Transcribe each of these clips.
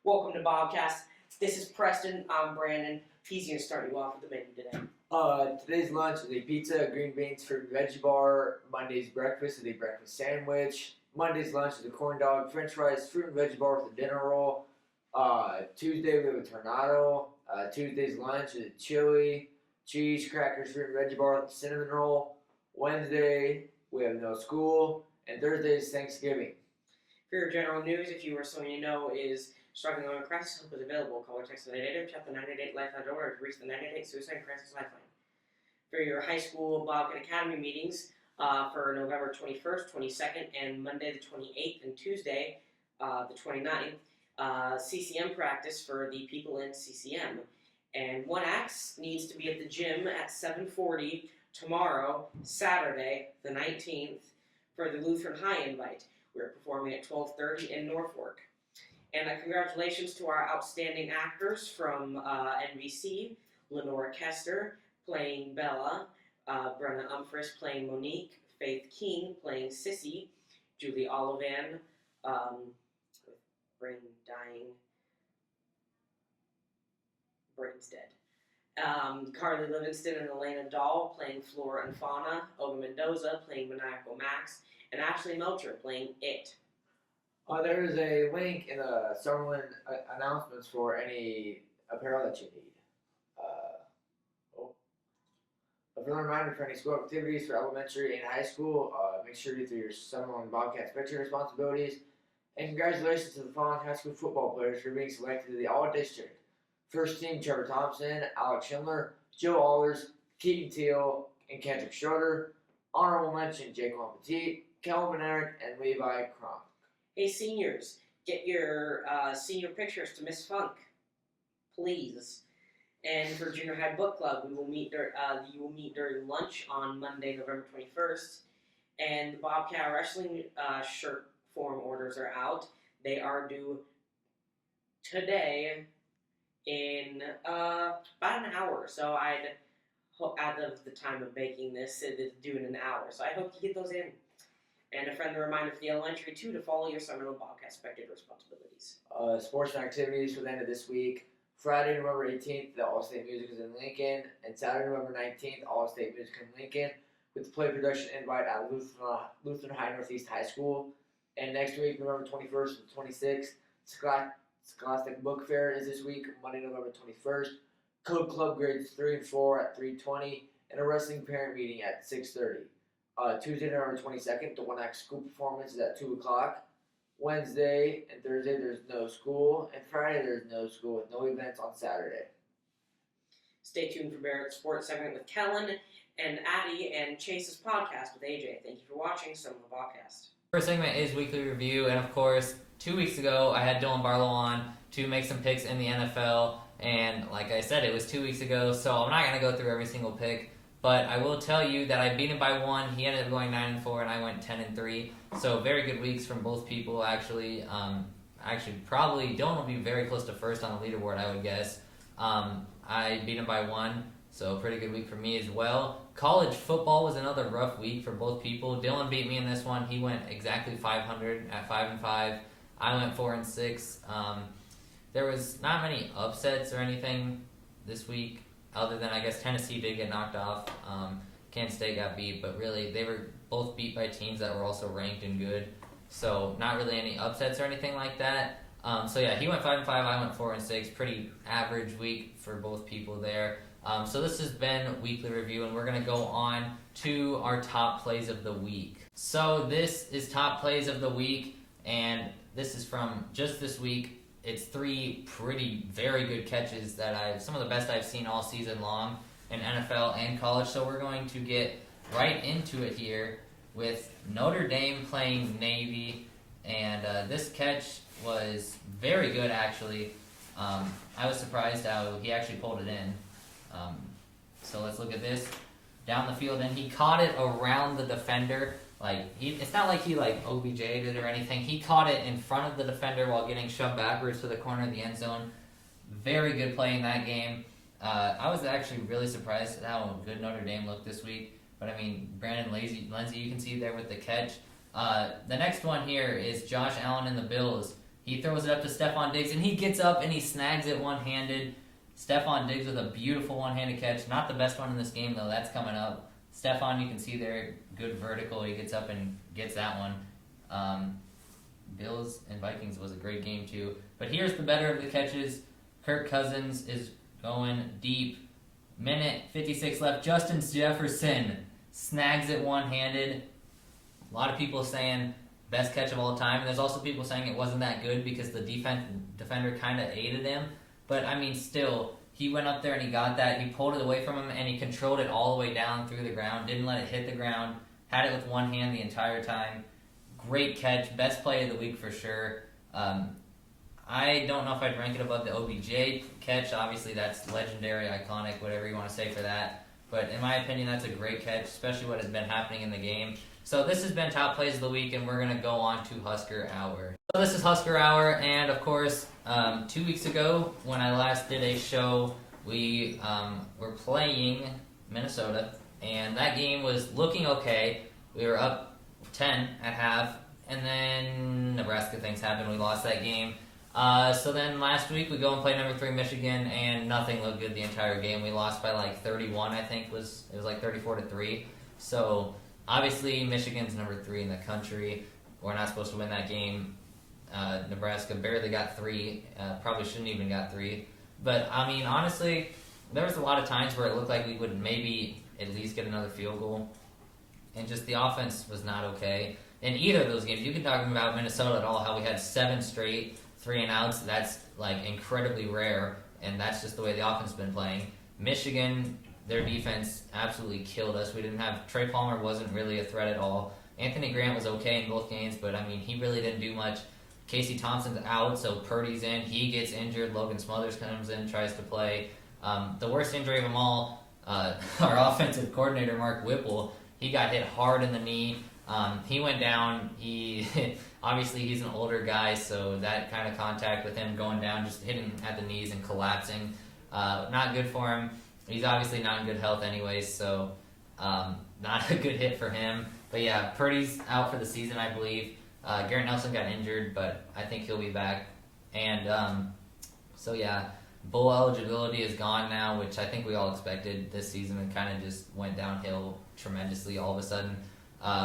Welcome to Bobcast. This is Preston. I'm Brandon. He's going to start you off with the menu today. Today's lunch is a pizza, green beans, fruit and veggie bar. Monday's breakfast is a breakfast sandwich. Monday's lunch is a corn dog, french fries, fruit and veggie bar with a dinner roll. Tuesday we have a tornado. Tuesday's lunch is a chili, cheese, crackers, fruit and veggie bar with a cinnamon roll. Wednesday we have no school. And Thursday is Thanksgiving. For your general news, if you or someone you know is struggling on crisis help is available. Call or text the 988, chat the 988 Lifeline door, or to reach the 988 Suicide Crisis Lifeline. For your high school Bobcat Academy meetings for November 21st, 22nd, and Monday the 28th, and Tuesday the 29th, CCM practice for the people in CCM. And 1X needs to be at the gym at 7:40 tomorrow, Saturday the 19th, for the Lutheran High invite. We're performing at 12:30 in Norfolk. And congratulations to our outstanding actors from NBC, Lenora Kester playing Bella, Brenna Umphris playing Monique, Faith King playing Sissy, Julie Olivan, with brain dying, brain's dead. Carly Livingston and Elena Dahl playing Flora and Fauna, Oga Mendoza playing Maniacal Max, and Ashley Melcher playing It. There is a link in the Summerlin announcements for any apparel that you need. A friendly reminder for any school activities for elementary and high school. Make sure you do your Summerlin Bobcats picture responsibilities. And congratulations to the following high school football players for being selected to the All-District. First team, Trevor Thompson, Alex Schindler, Joe Allers, Keaton Teal, and Kendrick Schroeder. Honorable mention, Jaquan Petit, Calvin Eric, and Levi Kronk. Hey seniors, get your senior pictures to Miss Funk, please. And for Junior High Book Club, you will meet during lunch on Monday, November 21st. And the Bobcat Wrestling shirt form orders are out. They are due today in about an hour. So I'd hope, out of the time of making this, it is due in an hour. So I hope you get those in. And a friendly reminder for the elementary, too, to follow your Summerlin Bobcat spectator responsibilities. Sports and activities for the end of this week. Friday, November 18th, the All-State Music is in Lincoln. And Saturday, November 19th, All-State Music in Lincoln, with the play production invite at Lutheran High Northeast High School. And next week, November 21st and 26th, Scholastic Book Fair is this week, Monday, November 21st. Code Club grades 3 and 4 at 3:20, and a wrestling parent meeting at 6:30. Tuesday, November 22nd, the 1X school performance is at 2 o'clock. Wednesday and Thursday, there's no school. And Friday, there's no school with no events on Saturday. Stay tuned for Barrett's Sports segment with Kellen and Addie and Chase's podcast with AJ. Thank you for watching some of the podcast. First segment is Weekly Review. And, of course, 2 weeks ago, I had Dylan Barlow on to make some picks in the NFL. And, like I said, it was 2 weeks ago, so I'm not going to go through every single pick. But I will tell you that I beat him by 1. He ended up going 9-4, and I went 10-3. So very good weeks from both people, actually. Probably Dylan will be very close to first on the leaderboard, I would guess. I beat him by 1, so pretty good week for me as well. College football was another rough week for both people. Dylan beat me in this one. He went exactly 500 at 5-5. I went 4-6. There was not many upsets or anything this week, other than, I guess, Tennessee did get knocked off. Kansas State got beat, but really they were both beat by teams that were also ranked and good. So not really any upsets or anything like that. He went 5-5, I went 4-6. Pretty average week for both people there. So this has been Weekly Review, and we're going to go on to our top plays of the week. So this is top plays of the week, and this is from just this week. It's 3 very good catches that some of the best I've seen all season long in NFL and college. So we're going to get right into it here with Notre Dame playing Navy. And this catch was very good, actually. I was surprised how he actually pulled it in. So let's look at this. Down the field, and he caught it around the defender. It's not like he OBJ'd it or anything. He caught it in front of the defender while getting shoved backwards to the corner of the end zone. Very good play in that game. I was actually really surprised at how good Notre Dame looked this week. But I mean, Brandon Lindsey, you can see there with the catch. The next one here is Josh Allen and the Bills. He throws it up to Stephon Diggs, and he gets up and he snags it one-handed. Stephon Diggs with a beautiful one-handed catch. Not the best one in this game, though. That's coming up. Stephon, you can see there, good vertical. He gets up and gets that one. Bills and Vikings was a great game, too. But here's the better of the catches. Kirk Cousins is going deep. Minute 56 left. Justin Jefferson snags it one-handed. A lot of people saying best catch of all time. And there's also people saying it wasn't that good because the defender kind of aided him. But, I mean, still, he went up there and he got that. He pulled it away from him, and he controlled it all the way down through the ground. Didn't let it hit the ground. Had it with one hand the entire time. Great catch. Best play of the week for sure. I don't know if I'd rank it above the OBJ catch. Obviously, that's legendary, iconic, whatever you want to say for that. But in my opinion, that's a great catch, especially what has been happening in the game. So this has been Top Plays of the Week, and we're going to go on to Husker Hour. So this is Husker Hour, and of course, 2 weeks ago, when I last did a show, we were playing Minnesota, and that game was looking okay. We were up 10 at half, and then Nebraska things happened. We lost that game. So then last week, we go and play number 3 Michigan, and nothing looked good the entire game. We lost by 31, I think. It was 34-3. So obviously, Michigan's number 3 in the country. We're not supposed to win that game. Nebraska barely got 3. Probably shouldn't even got 3. But, I mean, honestly, there was a lot of times where it looked like we would maybe at least get another field goal. And just the offense was not okay. In either of those games, you can talk about Minnesota at all, how we had 7 straight 3-and-outs. That's, incredibly rare. And that's just the way the offense has been playing. Michigan, their defense absolutely killed us. We didn't have... Trey Palmer wasn't really a threat at all. Anthony Grant was okay in both games, but, I mean, he really didn't do much. Casey Thompson's out, so Purdy's in. He gets injured. Logan Smothers comes in, tries to play. The worst injury of them all, our offensive coordinator, Mark Whipple, he got hit hard in the knee. He went down. Obviously, he's an older guy, so that kind of contact with him going down, just hitting at the knees and collapsing, not good for him. He's obviously not in good health anyways, so not a good hit for him. But yeah, Purdy's out for the season, I believe. Garrett Nelson got injured, but I think he'll be back. And so yeah, bowl eligibility is gone now, which I think we all expected this season, and kind of just went downhill tremendously all of a sudden.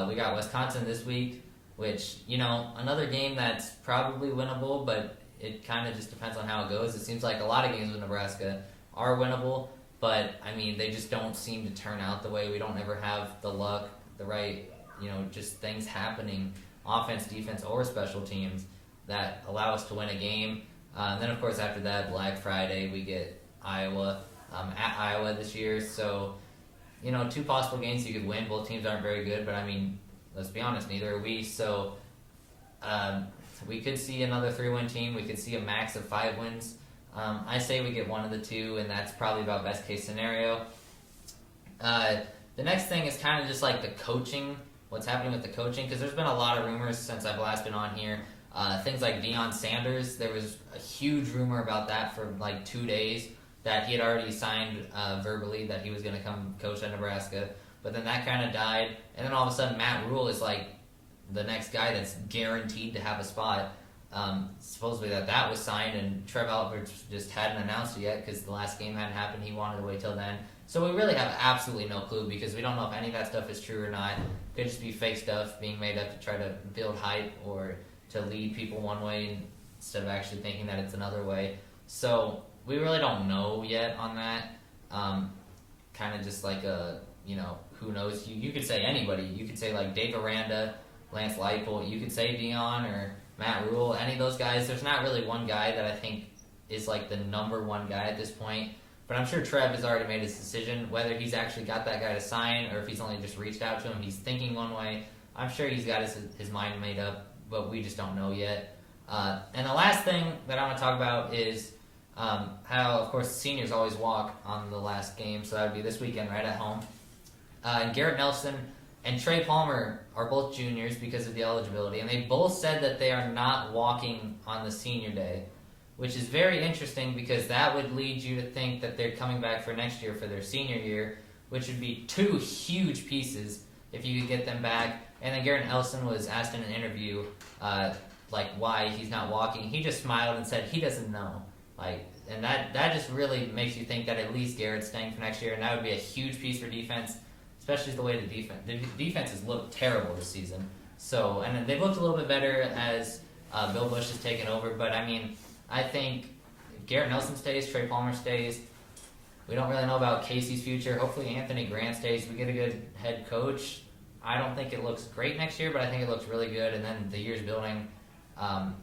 We got Wisconsin this week, which, another game that's probably winnable, but it kind of just depends on how it goes. It seems like a lot of games with Nebraska are winnable, but, I mean, they just don't seem to turn out the way. We don't ever have the luck, the right, just things happening, offense, defense, or special teams that allow us to win a game. And then, of course, after that, Black Friday, we get Iowa at Iowa this year. So, 2 possible games you could win. Both teams aren't very good, but, I mean, let's be honest, neither are we. So we could see another 3-win team. We could see a max of 5 wins. I say we get one of the 2, and that's probably about best case scenario. The next thing is kind of just the coaching, what's happening with the coaching, because there's been a lot of rumors since I've last been on here. Things like Deion Sanders, there was a huge rumor about that for 2 days, that he had already signed verbally that he was going to come coach at Nebraska. But then that kind of died, and then all of a sudden Matt Rule is the next guy that's guaranteed to have a spot. Supposedly that was signed, and Trev Alberts just hadn't announced it yet because the last game hadn't happened. He wanted to wait till then. So we really have absolutely no clue, because we don't know if any of that stuff is true or not. It could just be fake stuff being made up to try to build hype or to lead people one way instead of actually thinking that it's another way. So we really don't know yet on that. Kind of just who knows? You could say anybody. You could say Dave Aranda, Lance Leipold. You could say Deion or Matt Rule. Any of those guys. There's not really one guy that I think is the number one guy at this point. But I'm sure Trev has already made his decision. Whether he's actually got that guy to sign or if he's only just reached out to him, he's thinking one way. I'm sure he's got his mind made up, but we just don't know yet. And the last thing that I want to talk about is How, of course, seniors always walk on the last game, so that would be this weekend right at home. And Garrett Nelson and Trey Palmer are both juniors because of the eligibility, and they both said that they are not walking on the senior day, which is very interesting because that would lead you to think that they're coming back for next year for their senior year, which would be two huge pieces if you could get them back. And then Garrett Nelson was asked in an interview, why he's not walking. He just smiled and said he doesn't know. And that just really makes you think that at least Garrett's staying for next year, and that would be a huge piece for defense, especially the way the defense has looked terrible this season. So, and they've looked a little bit better as Bill Bush has taken over, but I mean, I think if Garrett Nelson stays, Trey Palmer stays. We don't really know about Casey's future. Hopefully Anthony Grant stays. We get a good head coach. I don't think it looks great next year, but I think it looks really good, and then the year's building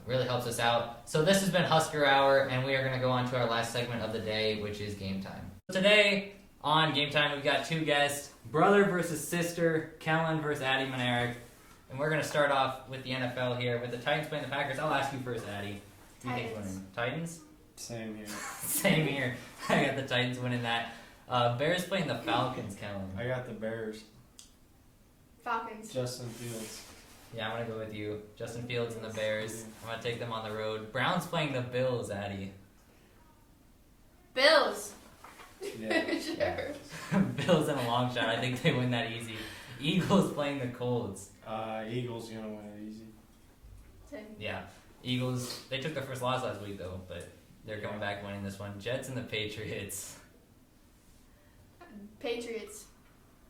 really helps us out. So this has been Husker Hour, and we are going to go on to our last segment of the day, which is Game Time. Today on Game Time, we've got two guests, brother versus sister, Kellen versus Addie Monerick. And we're going to start off with the NFL here, with the Titans playing the Packers. I'll ask you first, Addie. Who do you think's winning? Titans? Same here. Same here. I got the Titans winning that. Bears playing the Falcons, Kellen. I got the Bears. Falcons. Justin Fields. Yeah, I'm going to go with you. Justin Fields and the Bears. I'm going to take them on the road. Browns playing the Bills, Addie. Bills. Yeah. Sure. Bills in a long shot. I think they win that easy. Eagles playing the Colts. Eagles gonna win it easy. Same. Yeah. Eagles, they took their first loss last week, though, but they're coming back winning this one. Jets and the Patriots. Patriots.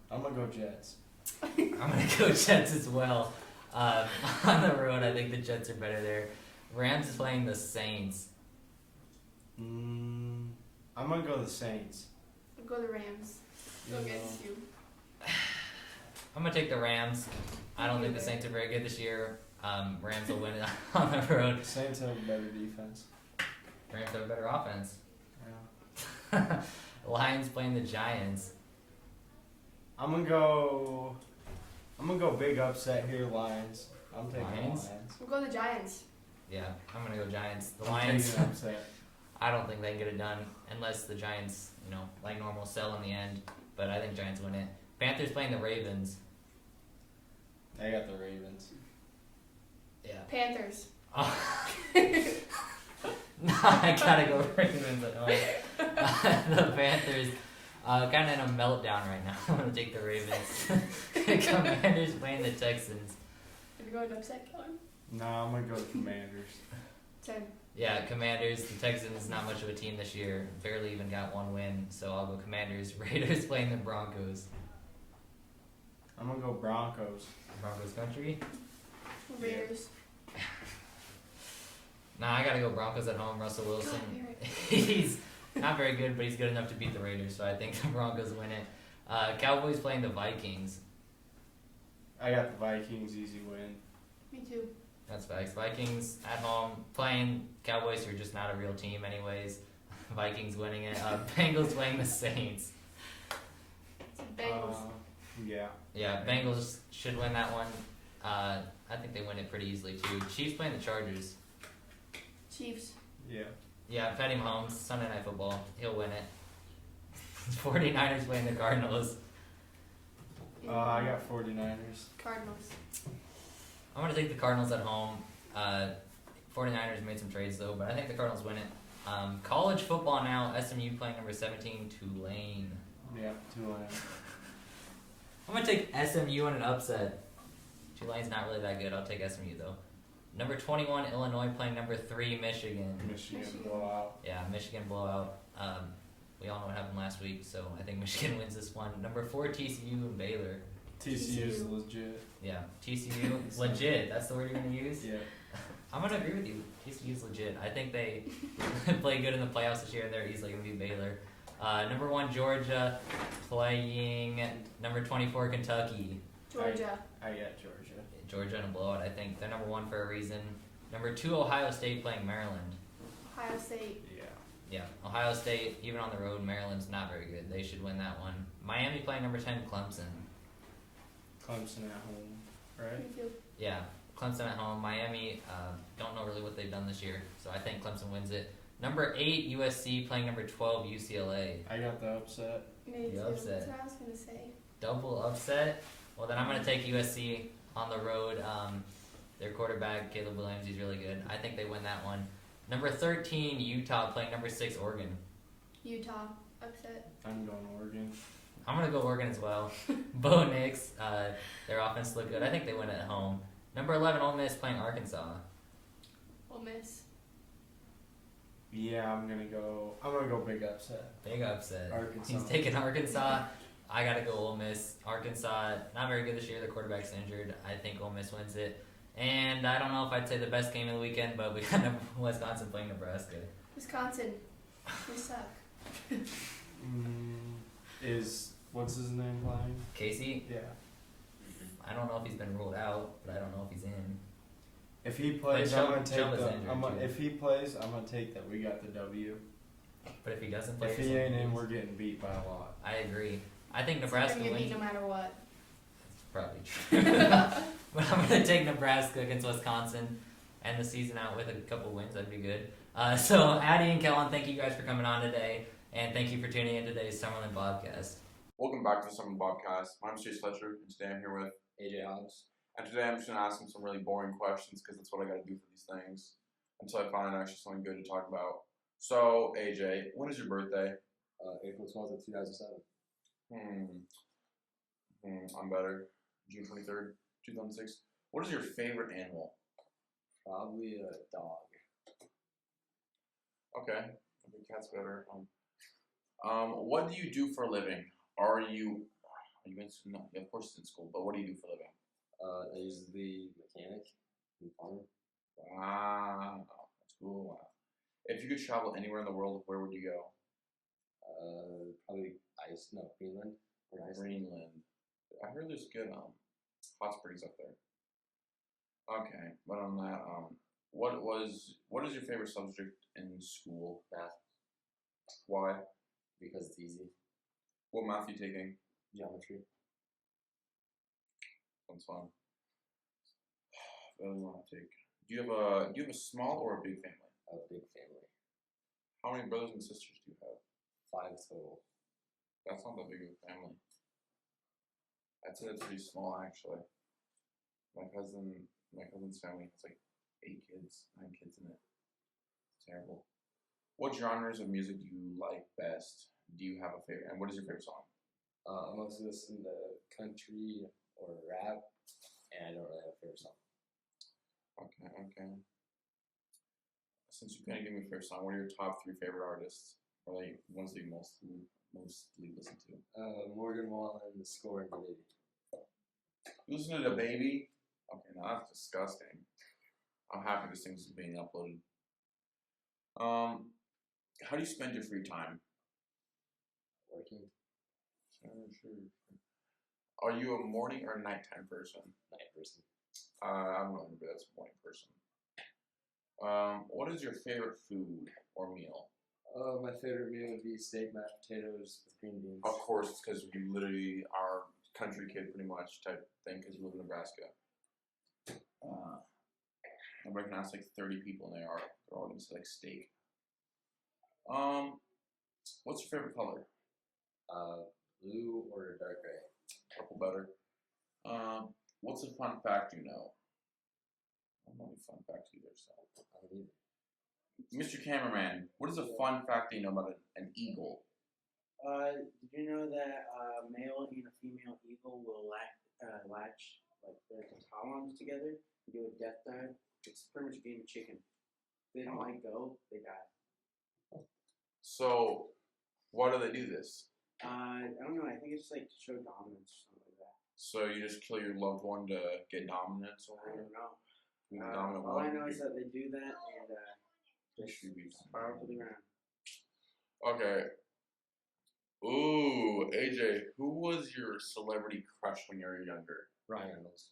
I'm gonna go Jets. I'm going to go Jets as well. On the road, I think the Jets are better there. Rams is playing the Saints. I'm gonna go the Saints. I'll go the Rams. Go against you. I'm going to take the Rams. I don't think the Saints are very good this year. Rams will win it on the road. Saints have a better defense. Rams have a better offense. Yeah. Lions playing the Giants. I'm gonna go big upset here, Lions. I'm taking Lions? the Lions. We'll go the Giants. Yeah, I'm going to go Giants. The I'm Lions, taking upset. I don't think they can get it done unless the Giants, like normal, sell in the end. But I think Giants win it. Panthers playing the Ravens. I got the Ravens. Yeah. Panthers. Oh. No, I gotta go Ravens at home. The Panthers, kind of in a meltdown right now. I'm gonna take the Ravens. Commanders playing the Texans. Are you going upset, Kellen? No, I'm gonna go the Commanders. Same. Yeah, Commanders. The Texans, not much of a team this year. Barely even got one win, so I'll go Commanders. Raiders playing the Broncos. I'm gonna go Broncos. Broncos country. Raiders. Nah, I gotta go Broncos at home. Russell Wilson. He's not very good, but he's good enough to beat the Raiders, so I think the Broncos win it. Cowboys playing the Vikings. I got the Vikings, easy win. Me too. That's facts. Vikings at home playing Cowboys, who are just not a real team anyways. Vikings winning it. Bengals playing the Saints. It's the Bengals. Yeah. Yeah, Bengals should win that one. I think they win it pretty easily too. Chiefs playing the Chargers. Chiefs. Yeah. Yeah, Patty Mahomes, Sunday Night Football. He'll win it. 49ers playing the Cardinals. I got 49ers. Cardinals. I'm going to take the Cardinals at home. 49ers made some trades though, but I think the Cardinals win it. College football now, SMU playing number 17, Tulane. Yeah, Tulane. I'm going to take SMU in an upset. Tulane's not really that good. I'll take SMU though. Number 21, Illinois playing number 3, Michigan. Michigan Michigan. blowout. Yeah, Michigan blowout. We all know what happened last week, so I think Michigan wins this one. Number 4, TCU and Baylor. TCU is legit. Yeah, TCU, legit. That's the word you're going to use? Yeah. I'm going to agree with you. TCU's legit. I think they play good in the playoffs this year, and they're easily going to beat Baylor. Number 1, Georgia playing number 24, Kentucky. Georgia. I got Georgia. Georgia in a blowout, I think. They're number 1 for a reason. Number 2, Ohio State playing Maryland. Ohio State. Yeah. Yeah, Ohio State, even on the road, Maryland's not very good. They should win that one. Miami playing number 10, Clemson. Clemson at home, right? Me too. Yeah, Clemson at home. Miami, don't know really what they've done this year, so I think Clemson wins it. Number 8 USC playing number 12 UCLA. I got the upset. Me too. upset. That's what I was gonna say. Double upset. Well, then I'm going to take USC on the road. Their quarterback, Caleb Williams, he's really good. I think they win that one. Number 13, Utah playing number 6, Oregon. Utah. Upset. I'm going Oregon. I'm going to go Oregon as well. Bo Nix, their offense looked good. I think they win at home. Number 11, Ole Miss playing Arkansas. Ole Miss. Yeah, I'm gonna go big upset. Big upset. Arkansas. He's taking Arkansas. I got to go Ole Miss. Arkansas, not very good this year. Their quarterback's injured. I think Ole Miss wins it. And I don't know if I'd say the best game of the weekend, but we got Wisconsin playing Nebraska. Wisconsin. We suck. What's his name playing? Casey, Yeah. I don't know if he's been ruled out, but I don't know if he's in. If he plays, But I'm gonna take Chuba's the. injured, I'm gonna, too. if he plays, I'm gonna take that. We got the W. But if he doesn't play, If he ain't in, we're getting beat by a lot. I agree. I think It's Nebraska gonna get wins. beat no matter what. Probably true. But I'm going to take Nebraska against Wisconsin, end the season out with a couple wins. That'd be good. So, Addie and Kellen, thank you guys for coming on today, and thank you for tuning in today's Summerlin Podcast. Welcome back to the Summer Bobcast. My name is Chase Fletcher, and today I'm here with AJ Hobbs. and today I'm just going to ask him some really boring questions because that's what I got to do for these things until I find actually something good to talk about. So, AJ, when is your birthday? April 12th of 2007. I'm better. June 23rd, 2006. What is your favorite animal? Probably a dog. Okay, I think cat's better. What do you do for a living? Are you in school? No, yeah, of course it's in school, but what do you do for a living? I use the mechanic and farm. Wow, that's cool. Wow. If you could travel anywhere in the world, where would you go? Probably Greenland or Iceland. Greenland. I heard there's good hot springs up there. Okay, but on that, what is your favorite subject in school? Math, Why? because it's easy. What math are you taking? Geometry. That's fun. What do you want to take? Do you have a small or a big family? A big family. How many brothers and sisters do you have? 5 total. That's not that big of a family. I'd say that's pretty small actually. My cousin's family has like 8 kids, 9 kids in it. It's terrible. What genres of music do you like best? Do you have a favorite? And what is your favorite song? I mostly listen to country or rap, and I don't really have a favorite song. Okay. Since you couldn't give me a favorite song, what are your top 3 favorite artists? Or like ones that you mostly listen to? Morgan Wallen, The Score, and The Baby. You listen to the baby? Okay, now that's disgusting. I'm happy this thing's being uploaded. How do you spend your free time? Working. Sure. Are you a morning or nighttime person? Night person. I'm not anybody that's a morning person. What is your favorite food or meal? My favorite meal would be steak, mashed potatoes with green beans. Of course, it's because you literally are country kid pretty much type thing because you live in Nebraska. I can ask like 30 people and they're all gonna say like steak. What's your favorite color? Blue or dark gray. Purple better. What's a fun fact you know? I don't know any fun facts either, so. I don't either. Mr. Cameraman, what is a fun fact that you know about an eagle? Did you know that a male and a female eagle will latch like their talons together and do a death dive? It's pretty much a game of chicken. If they don't let go, they die. So, why do they do this? I don't know. I think it's like to show dominance or something like that. So you just kill your loved one to get dominance I over don't know. you? The dominant All I one? know is that they do that and They just should be spiral to the ground. Okay. Ooh, AJ, who was your celebrity crush when you were younger? Ryan Reynolds.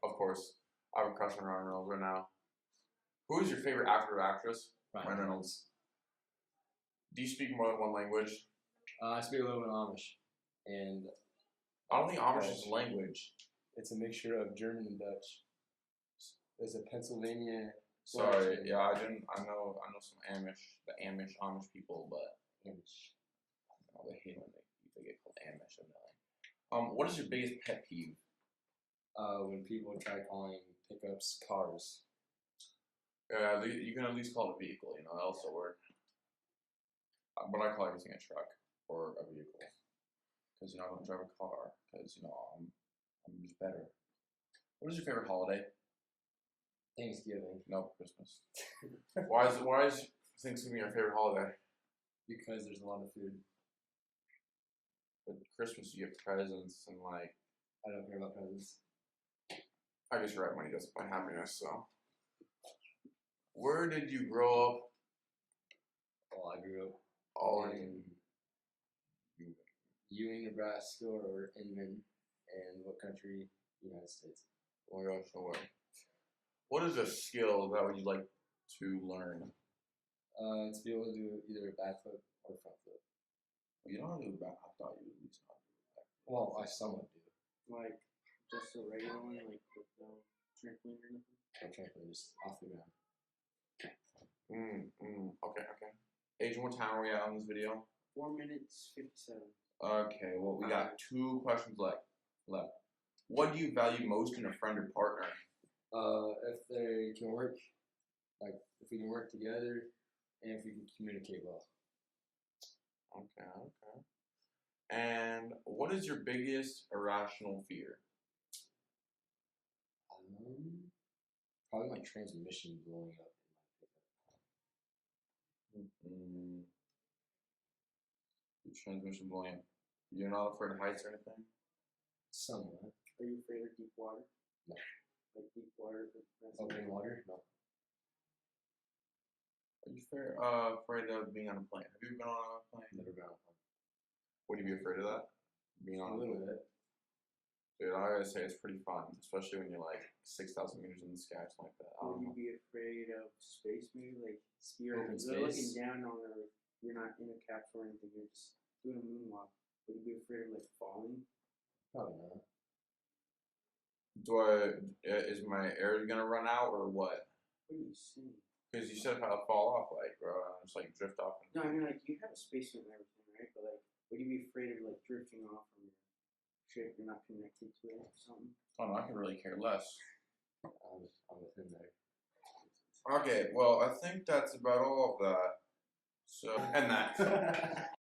Of course, I have a crush on Ryan Reynolds right now. Who is your favorite actor or actress? Ryan Reynolds. Do you speak more than one language? I speak a little bit of Amish, and I don't think Amish is a language. it's a mixture of German and Dutch. There's a Pennsylvania Sorry, yeah, I didn't. I know some Amish people, but they hate when they get called Amish. What is your biggest pet peeve? When people try calling pickups cars. You can at least call it a vehicle. You know, that also work. But I call everything a truck or a vehicle, because I don't drive a car. Because I'm just better. What is your favorite holiday? Thanksgiving. No, Christmas. Why is Thanksgiving your favorite holiday? Because there's a lot of food. But Christmas you get presents and like. I don't care about presents. I guess you're right. Money doesn't buy happiness. So, where did you grow up? Well, I grew up All in Ewing, Nebraska, or Inman, and what country? United States. Oh my gosh, no way. What is a skill that would you like to learn? To be able to do either a back flip or front flip. You don't have to do that. I thought you would at least know how to do that. Well, I somewhat do. Like just a regular one, like with no trampoline or anything. I'm trying just off the ground. Okay. Adrian, what time are we at on this video? 4 minutes 57. Okay, well, we got 2 questions left. What do you value most in a friend or partner? If they can work, like if we can work together, and if we can communicate well. Okay. And what is your biggest irrational fear? Probably my transmission blowing up in my pickup. The transmission blowing up. You're not afraid of heights or anything? Somewhat. Are you afraid of deep water? No. Like deep water? Open water? No. Are you afraid of being on a plane? Have you been on a plane? Never been on one. Would you be afraid of that? Being on A little bit. Dude, I gotta say it's pretty fun, especially when you're like 6,000 meters in the sky or something like that. I Would don't you know. be afraid of space? Maybe like you're Open looking space? down on Earth. You're not in a capsule or anything. You're just doing a moonwalk. Would you be afraid of like falling? Probably not. Is my air gonna run out or what? What are you saying? Because you said how to fall off, like, bro, and just like drift off. No, I mean like you have a spacesuit and everything, right? But like, would you be afraid of like drifting off from your ship? You're not connected to it or something. Oh no, I can really care less. I'm within there. Okay, well, I think that's about all of that. So, and that.